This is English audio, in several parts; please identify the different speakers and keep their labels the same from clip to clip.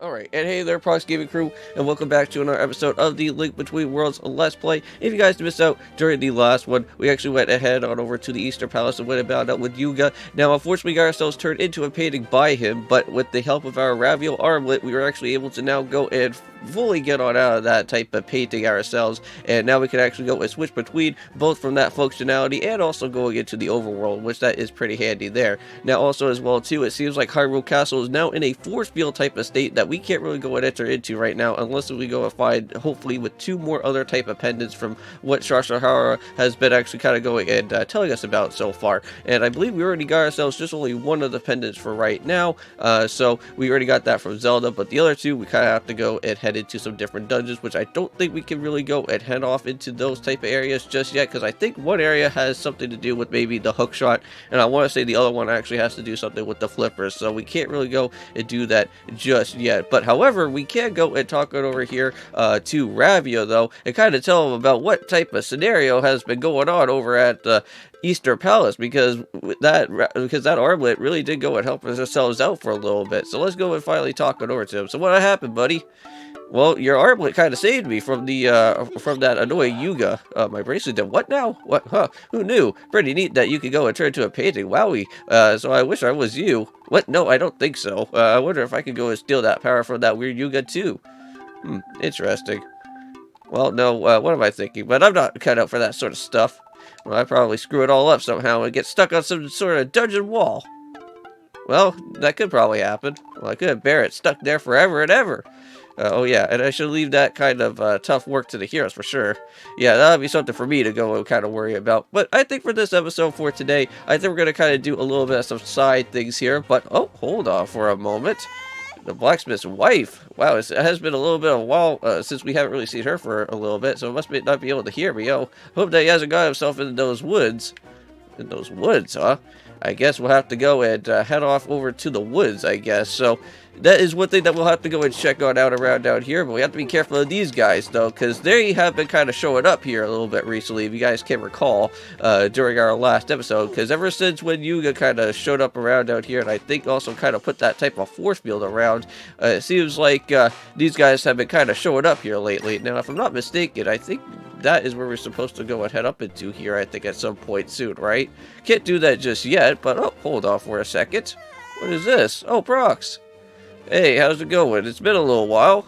Speaker 1: Alright, and hey there, Prox Gaming Crew, and welcome back to another episode of the Link Between Worlds Let's Play. If you guys missed out during the last one, we actually went ahead on over to the Easter Palace and went about out with Yuga. Now, unfortunately, we got ourselves turned into a painting by him, but with the help of our Raviol armlet, we were actually able to now go and fully get on out of that type of painting ourselves, and now we can actually go and switch between both from that functionality and also going into the overworld, which that is pretty handy there. Now, also as well too, it seems like Hyrule Castle is now in a force field type of state that we can't really go and enter into right now unless we go and find, hopefully, with two more other type of pendants from what Shashahara has been actually kind of going and telling us about so far. And I believe we already got ourselves just only one of the pendants for right now, so we already got that from Zelda, but the other two we kind of have to go and head into some different dungeons, which I don't think we can really go and head off into those type of areas just yet, because I think one area has something to do with maybe the hook shot, and I want to say the other one actually has to do something with the flippers, so we can't really go and do that just yet. But however, we can go and talk it over here to Ravio though, and kind of tell him about what type of scenario has been going on over at the Easter Palace, because that armlet really did go and help us ourselves out for a little bit. So let's go and finally talk it over to him. So what happened, buddy? Well, your armlet kind of saved me from the from that annoying Yuga. My bracelet did what now? What? Huh? Who knew? Pretty neat that you could go and turn into a painting. Wowie. So I wish I was you. What? No, I don't think so. I wonder if I could go and steal that power from that weird Yuga too. Interesting. Well, no. What am I thinking? But I'm not cut out for that sort of stuff. Well, I probably screw it all up somehow and get stuck on some sort of dungeon wall. Well, that could probably happen. Well, I couldn't bear it stuck there forever and ever. Oh yeah, and I should leave that kind of tough work to the heroes for sure. Yeah, that'll be something for me to go and kind of worry about. But I think for this episode for today, I think we're going to kind of do a little bit of some side things here. But, oh, hold on for a moment. The blacksmith's wife. Wow, it has been a little bit of a while since we haven't really seen her for a little bit, so it must not be able to hear me. Oh, hope that he hasn't got himself into those woods. In those woods, huh? I guess we'll have to go and head off over to the woods, I guess. So that is one thing that we'll have to go and check on out around down here. But we have to be careful of these guys, though, because they have been kind of showing up here a little bit recently, if you guys can recall, during our last episode. Because ever since when Yuga kind of showed up around down here, and I think also kind of put that type of force field around, it seems like these guys have been kind of showing up here lately. Now, if I'm not mistaken, I think that is where we're supposed to go and head up into here, I think, at some point soon, right? Can't do that just yet, but, oh, hold on for a second. What is this? Oh, Prox. Hey, how's it going? It's been a little while.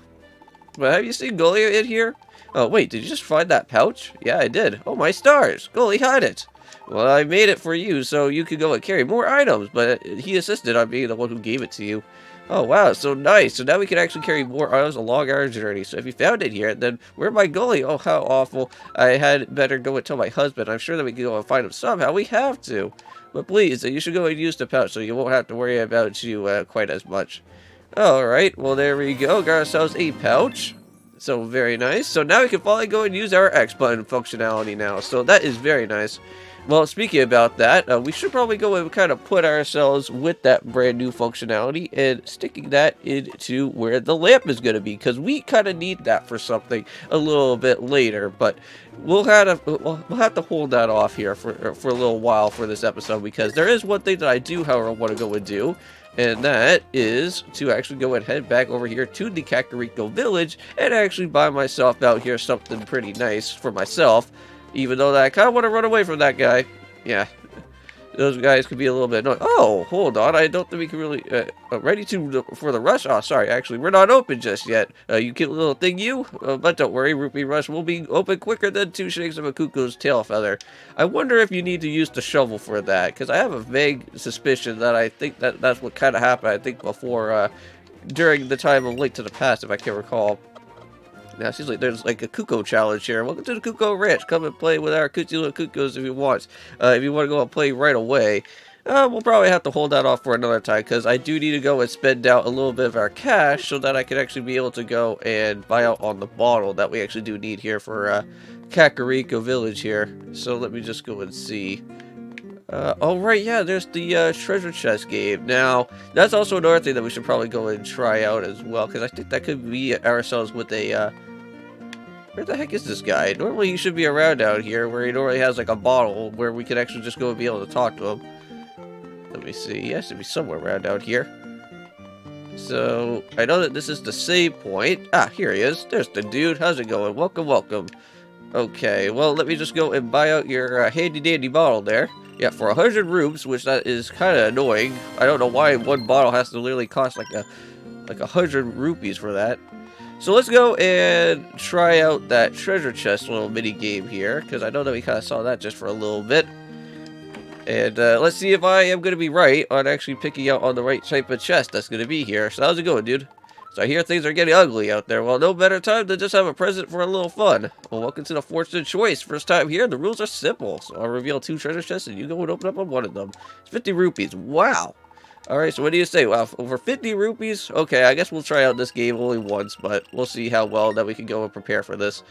Speaker 1: But have you seen Golia in here? Oh, wait, did you just find that pouch? Yeah, I did. Oh, my stars. Goalie, hide it. Well, I made it for you so you could go and carry more items, but he insisted on being the one who gave it to you. Oh, wow, so nice. So now we can actually carry more items along our journey. So if you found it here, then where's my goalie? Oh, how awful. I had better go and tell my husband. I'm sure that we can go and find him somehow. We have to. But please, you should go and use the pouch so you won't have to worry about you quite as much. Alright, well, there we go. Got ourselves a pouch. So very nice. So now we can finally go and use our X button functionality now. So that is very nice. Well, speaking about that, we should probably go and kind of put ourselves with that brand new functionality and sticking that into where the lamp is going to be, because we kind of need that for something a little bit later. But we'll have to hold that off here for a little while for this episode, because there is one thing that I do, however, want to go and do. And that is to actually go and head back over here to the Kakariko village and actually buy myself out here something pretty nice for myself. Even though I kind of want to run away from that guy. Yeah. Those guys could be a little bit annoying. Oh, hold on. I don't think we can really... ready for the rush? Oh, sorry. Actually, we're not open just yet. You cute little thing, you? But don't worry. Rupee Rush will be open quicker than 2 shakes of a cuckoo's tail feather. I wonder if you need to use the shovel for that. Because I have a vague suspicion that I think that's what kind of happened. I think before... during the time of Link to the Past, if I can recall. Now, it seems like there's like a Cuckoo challenge here. Welcome to the Cuckoo Ranch. Come and play with our cutesy little cuckoos if you want. If you want to go and play right away. We'll probably have to hold that off for another time, because I do need to go and spend out a little bit of our cash so that I can actually be able to go and buy out on the bottle that we actually do need here for Kakariko Village here. So let me just go and see. Oh, right, yeah, there's the treasure chest game. Now, that's also another thing that we should probably go and try out as well, because I think that could be ourselves with a... Where the heck is this guy? Normally he should be around out here, where he normally has like a bottle where we could actually just go and be able to talk to him. Let me see. He has to be somewhere around out here. So, I know that this is the save point. Ah, here he is. There's the dude. How's it going? Welcome, welcome. Okay, well, let me just go and buy out your handy-dandy bottle there. Yeah, for 100 rubes, which that is kind of annoying. I don't know why one bottle has to literally cost like 100 rupees for that. So let's go and try out that treasure chest little mini game here, because I know that we kind of saw that just for a little bit. And let's see if I am going to be right on actually picking out on the right type of chest that's going to be here. So how's it going, dude? So I hear things are getting ugly out there. Well, no better time to just have a present for a little fun. Well, welcome to the Fortunate Choice. First time here, the rules are simple. So I'll reveal 2 treasure chests and you go and open up on one of them. It's 50 rupees. Wow. Alright, so what do you say? Wow, over 50 rupees? Okay, I guess we'll try out this game only once, but we'll see how well that we can go and prepare for this.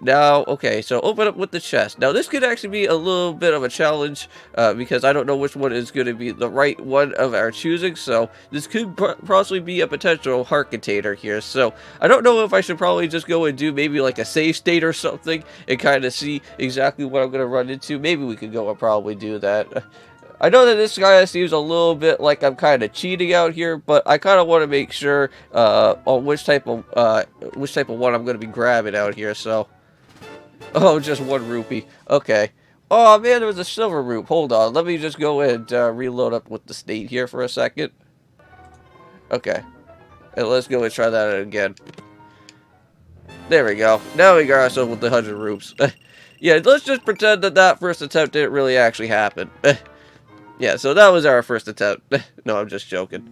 Speaker 1: Now, okay, so open up with the chest. Now, this could actually be a little bit of a challenge, because I don't know which one is going to be the right one of our choosing, so this could possibly be a potential heart container here. So, I don't know if I should probably just go and do maybe like a save state or something, and kind of see exactly what I'm going to run into. Maybe we could go and probably do that. I know that this guy seems a little bit like I'm kind of cheating out here, but I kind of want to make sure on which type of one I'm going to be grabbing out here, so... Oh, just 1 rupee. Okay. Oh, man, there was a silver rope. Hold on. Let me just go and reload up with the state here for a second. Okay. And let's go and try that again. There we go. Now we got ourselves with the 100 rupees. Yeah, let's just pretend that that first attempt didn't really actually happen. Yeah, so that was our first attempt. No, I'm just joking.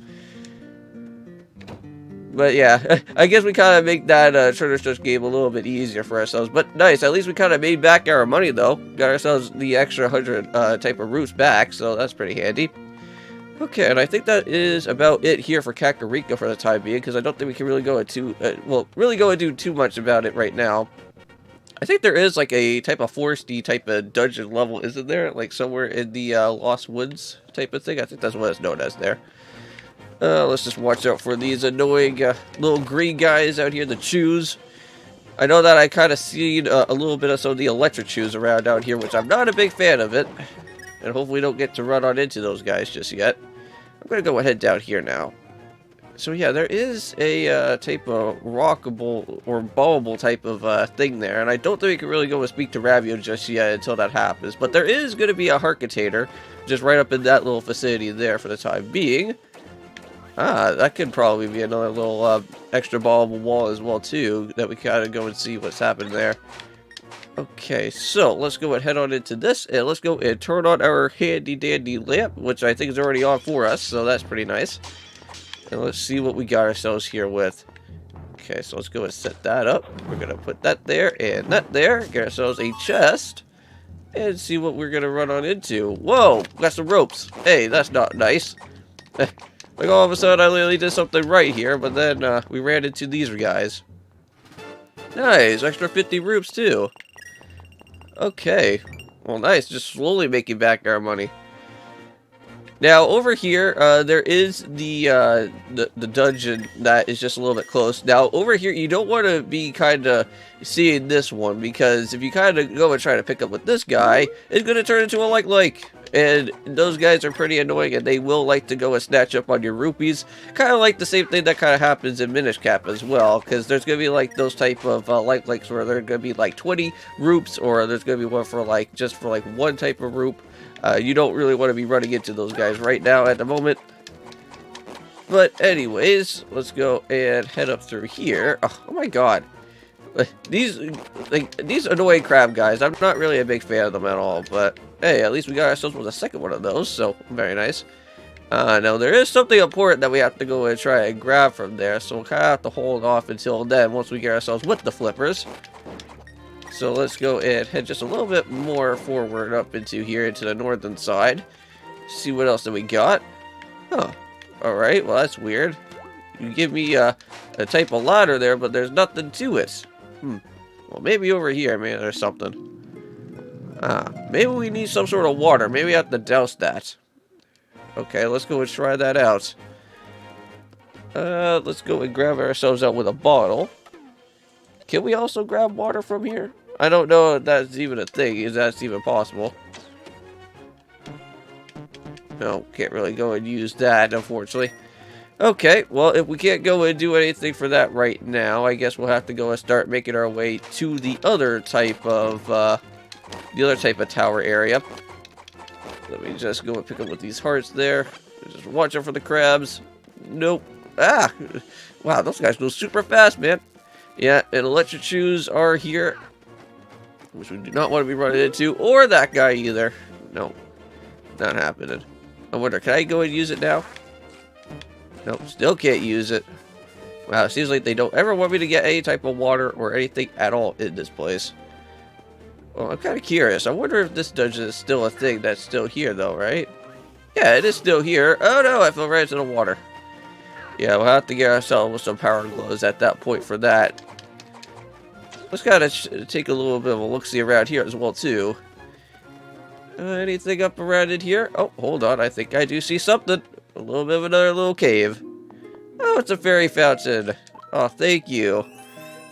Speaker 1: But yeah, I guess we kind of make that treasure chest game a little bit easier for ourselves. But nice, at least we kind of made back our money though. Got ourselves the extra 100 type of roots back, so that's pretty handy. Okay, and I think that is about it here for Kakariko for the time being, because I don't think we can really go into, really go and do too much about it right now. I think there is like a type of foresty type of dungeon level, isn't there? Like somewhere in the Lost Woods type of thing. I think that's what it's known as there. Let's just watch out for these annoying little green guys out here, the chews. I know that I kind of seen a little bit of some of the electric chews around out here, which I'm not a big fan of it. And hopefully we don't get to run on into those guys just yet. I'm going to go ahead down here now. So yeah, there is a type of rockable or ballable type of thing there. And I don't think we can really go and speak to Ravio just yet until that happens. But there is going to be a heart container just right up in that little facility there for the time being. Ah, that could probably be another little extra ballable wall as well too, that we kind of go and see what's happened there. Okay, so let's go and head on into this, and let's go and turn on our handy dandy lamp, which I think is already on for us, so that's pretty nice. And let's see what we got ourselves here with. Okay, so let's go and set that up. We're going to put that there and that there, get ourselves a chest, and see what we're going to run on into. Whoa, got some ropes. Hey, that's not nice. Like all of a sudden I literally did something right here, but then we ran into these guys. Nice, extra 50 rupees too. Okay, well nice, just slowly making back our money. Now over here, there is the dungeon that is just a little bit close. Now over here, you don't want to be kind of seeing this one, because if you kind of go and try to pick up with this guy, it's going to turn into a like. And those guys are pretty annoying, and they will like to go and snatch up on your rupees. Kind of like the same thing that kind of happens in Minish Cap as well, because there's going to be like those type of likes where they're going to be like 20 rupes, or there's going to be one for like just for like 1 type of rupe. You don't really want to be running into those guys right now at the moment. But anyways, let's go and head up through here. Oh my god. These annoying crab guys, I'm not really a big fan of them at all, but hey, at least we got ourselves with a second one of those, so very nice. Now there is something important that we have to go and try and grab from there, so we'll kind of have to hold off until then once we get ourselves with the flippers. So let's go and head just a little bit more forward up into here, into the northern side. See what else that we got. Huh. Alright, well that's weird. You give me a type of ladder there, but there's nothing to it. Well, maybe over here, maybe there's something. Maybe we need some sort of water. Maybe we have to douse that. Okay, let's go and try that out. Let's go and grab ourselves out with a bottle. Can we also grab water from here? I don't know if that's even a thing, if that's even possible. No, can't really go and use that, unfortunately. Okay, well, if we can't go and do anything for that right now, I guess we'll have to go and start making our way to the other type of tower area. Let me just go and pick up with these hearts there. Just watch out for the crabs. Nope. Ah! Wow, those guys go super fast, man. Yeah, and electric shoes are here, which we do not want to be running into, or that guy either. No, not happening. I wonder, can I go and use it now? Nope, still can't use it. Wow, it seems like they don't ever want me to get any type of water or anything at all in this place. Well, I'm kind of curious. I wonder if this dungeon is still a thing that's still here, though, right? Yeah, it is still here. Oh, no, I fell right into the water. Yeah, we'll have to get ourselves some power glows at that point for that. Let's kind of take a little bit of a look-see around here as well, too. Anything up around in here? Oh, hold on. I think I do see something. A little bit of another little cave. Oh, it's a fairy fountain. Oh, thank you.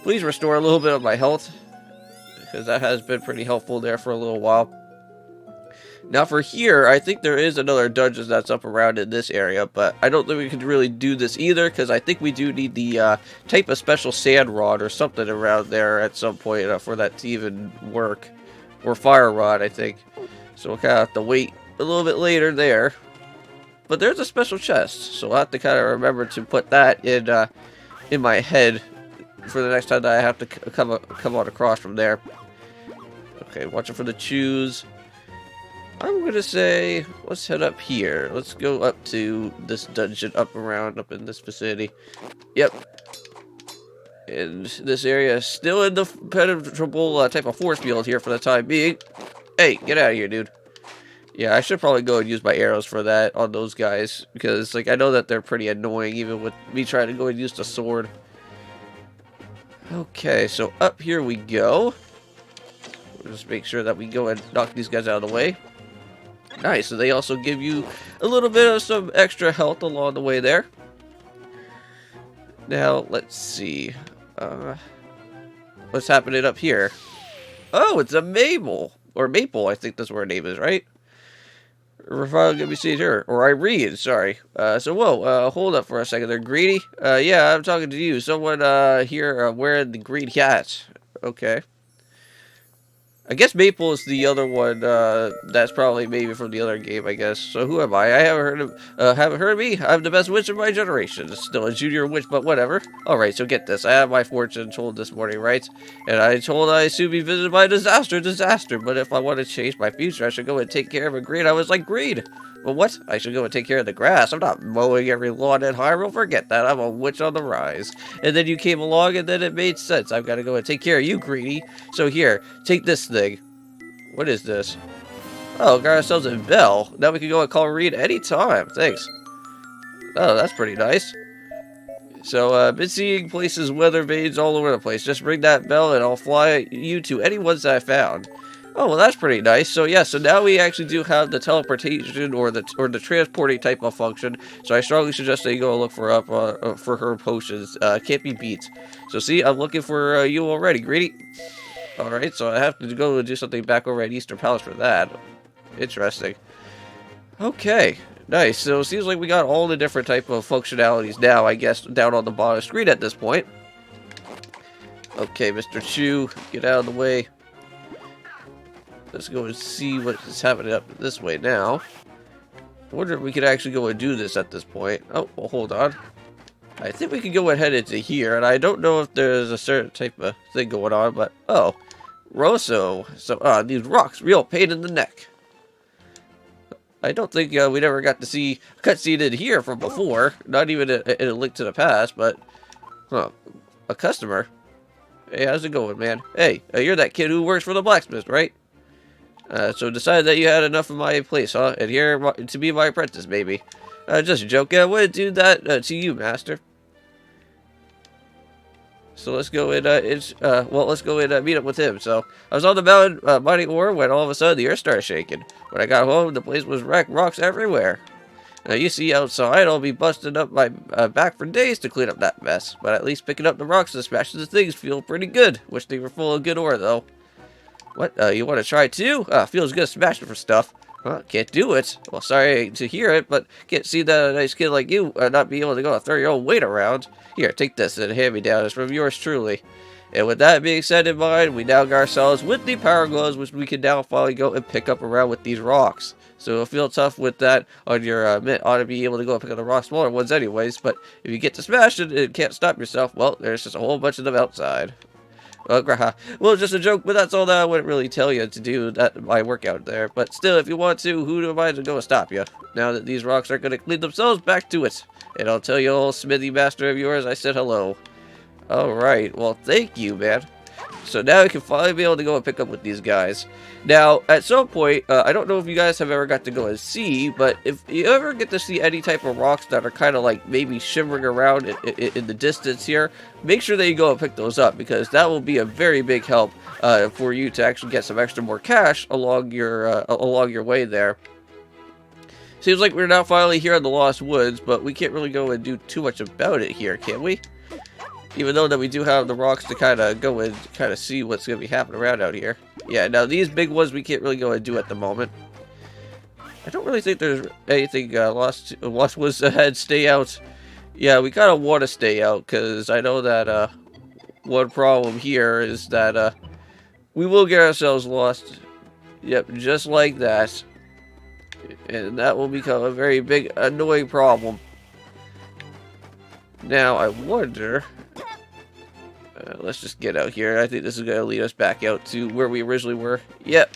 Speaker 1: Please restore a little bit of my health, because that has been pretty helpful there for a little while. Now for here, I think there is another dungeon that's up around in this area, but I don't think we could really do this either, because I think we do need the type of special sand rod or something around there at some point for that to even work. Or fire rod, I think. So we'll kind of have to wait a little bit later there. But there's a special chest, so I'll have to kind of remember to put that in my head for the next time that I have to come on across from there. Okay, watching for the chews. I'm gonna say, let's head up here. Let's go up to this dungeon up in this vicinity. Yep. And this area is still in the penetrable type of force field here for the time being. Hey, get out of here, dude. Yeah, I should probably go and use my arrows for that on those guys, because like I know that they're pretty annoying even with me trying to go and use the sword. Okay, so up here we go. We'll just make sure that we go and knock these guys out of the way. Nice, so they also give you a little bit of some extra health along the way there. Now, let's see. What's happening up here? Oh, it's a Mabel. Or Maple, I think that's what her name is, right? Let me see here. Or Irene, sorry. Whoa, hold up for a second there, Greedy. Yeah, I'm talking to you. Someone, here, wearing the green hat. Okay. I guess Maple is the other one, that's probably maybe from the other game, I guess. So who am I? I haven't heard of me? I'm the best witch of my generation. Still a junior witch, but whatever. Alright, so get this. I had my fortune told this morning, right? And I told I soon be visited by disaster. But if I want to change my future, I should go and take care of a greed. I was like, greed. But what? I should go and take care of the grass. I'm not mowing every lawn in Hyrule. Forget that. I'm a witch on the rise. And then you came along, and then it made sense. I've got to go and take care of you, Greedy. So here, take this thing. What is this? Oh, got ourselves a bell. Now we can go and call Reed anytime. Thanks. Oh, that's pretty nice. So, been seeing places, weather vanes all over the place. Just ring that bell, and I'll fly you to any ones that I found. Oh, well, that's pretty nice. So yeah, so now we actually do have the teleportation or the transporting type of function. So I strongly suggest that you go look for her potions. Can't be beat. So see, I'm looking for you already, Greedy. All right, so I have to go and do something back over at Eastern Palace for that. Interesting. Okay, nice. So it seems like we got all the different type of functionalities now, I guess, down on the bottom screen at this point. Okay, Mr. Chu, get out of the way. Let's go and see what is happening up this way now. I wonder if we could actually go and do this at this point. Oh, well, hold on. I think we can go ahead into here, and I don't know if there's a certain type of thing going on, but oh, Rosso. So, these rocks, real pain in the neck. I don't think we never got to see a cutscene in here from before. Not even in a Link to the Past, but huh, a customer. Hey, how's it going, man? Hey, you're that kid who works for the blacksmith, right? So decided that you had enough of my place, huh? And here to be my apprentice, maybe. Just joking. I wouldn't do that to you, master. So let's go and let's go and meet up with him. So I was on the mountain mining ore when all of a sudden the earth started shaking. When I got home, the place was wrecked, rocks everywhere. Now you see, outside I'll be busting up my back for days to clean up that mess. But at least picking up the rocks and smashing the things feel pretty good. Wish they were full of good ore though. What? You want to try too? Feels good smashing for stuff. Well, can't do it. Well, sorry to hear it, but can't see that a nice kid like you not be able to go and throw your own weight around. Here, take this and hand me down. It's from yours truly. And with that being said in mind, we now got ourselves with the power gloves, which we can now finally go and pick up around with these rocks. So it'll feel tough with that on your mitt. Ought to be able to go and pick up the rock smaller ones anyways, but if you get to smash it and can't stop yourself, well, there's just a whole bunch of them outside. Well, just a joke, but that's all that I wouldn't really tell you to do that my workout there. But still, if you want to, who am I to go and stop you? Now that these rocks are going to clean themselves, back to it. And I'll tell you, old smithy master of yours, I said hello. Alright, well, thank you, man. So now we can finally be able to go and pick up with these guys. Now, at some point, I don't know if you guys have ever got to go and see, but if you ever get to see any type of rocks that are kind of like maybe shimmering around in the distance here, make sure that you go and pick those up, because that will be a very big help for you to actually get some extra more cash along your way there. Seems like we're now finally here in the Lost Woods, but we can't really go and do too much about it here, can we? Even though that we do have the rocks to kind of go and kind of see what's going to be happening around out here. Yeah, now these big ones we can't really go and do at the moment. I don't really think there's anything Lost Woods ahead. Stay out. Yeah, we kind of want to stay out, because I know that one problem here is that we will get ourselves lost. Yep, just like that. And that will become a very big, annoying problem. Now, I wonder... let's just get out here. I think this is going to lead us back out to where we originally were. Yep.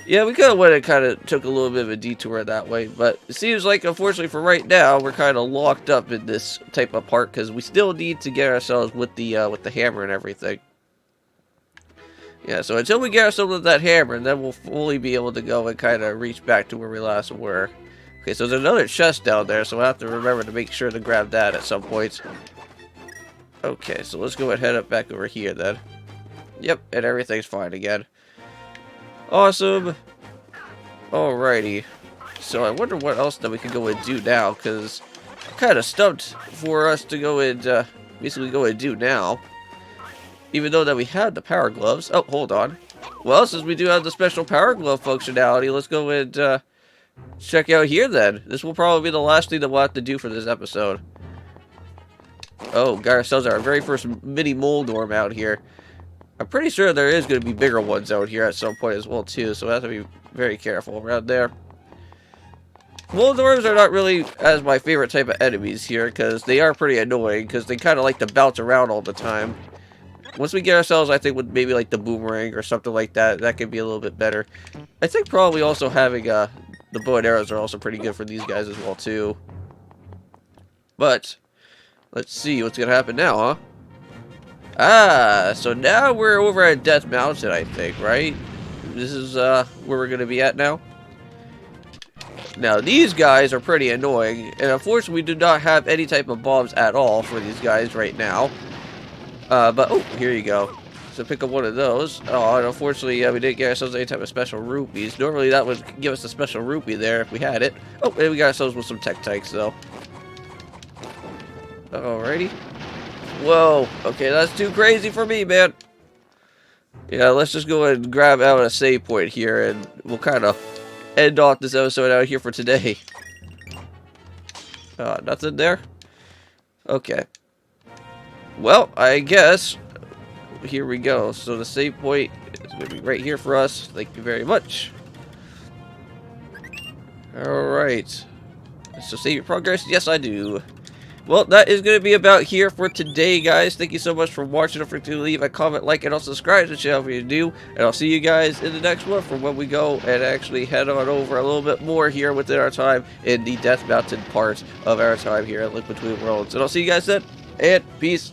Speaker 1: Yeah, we kind of went and kind of took a little bit of a detour that way. But it seems like, unfortunately for right now, we're kind of locked up in this type of part, because we still need to get ourselves with the hammer and everything. Yeah, so until we get ourselves with that hammer, then we'll fully be able to go and kind of reach back to where we last were. Okay, so there's another chest down there, so I have to remember to make sure to grab that at some point. Okay, so let's go and head up back over here then. Yep, and everything's fine again. Awesome. Alrighty. So I wonder what else that we can go and do now, because I'm kind of stumped for us to go and basically go and do now. Even though that we had the power gloves. Oh, hold on. Well, since we do have the special power glove functionality, let's go and check out here then. This will probably be the last thing that we'll have to do for this episode. Oh, got ourselves our very first mini moldorm out here. I'm pretty sure there is going to be bigger ones out here at some point as well, too, so we have to be very careful around there. Moldorms are not really as my favorite type of enemies here, because they are pretty annoying, because they kind of like to bounce around all the time. Once we get ourselves, I think, with maybe like the boomerang or something like that, that could be a little bit better. I think probably also having the bow and arrows are also pretty good for these guys as well, too. But... let's see what's gonna happen now, huh? Ah, so now we're over at Death Mountain, I think, right? This is where we're gonna be at now. Now, these guys are pretty annoying, and unfortunately we do not have any type of bombs at all for these guys right now. But, oh, here you go. So pick up one of those. Oh, and unfortunately, we didn't get ourselves any type of special rupees. Normally that would give us a special rupee there if we had it. Oh, and we got ourselves with some Tech-Tikes, though. Alrighty. Whoa. Okay, that's too crazy for me, man. Yeah, let's just go and grab out a save point here, and we'll kind of end off this episode out here for today. Nothing there? Okay. Well, I guess here we go. So the save point is going to be right here for us. Thank you very much. Alright. So save your progress? Yes, I do. Well, that is going to be about here for today, guys. Thank you so much for watching. Don't forget to leave a comment, like, and also subscribe to the channel if you do. And I'll see you guys in the next one for when we go and actually head on over a little bit more here within our time in the Death Mountain part of our time here at Link Between Worlds. And I'll see you guys then, and peace.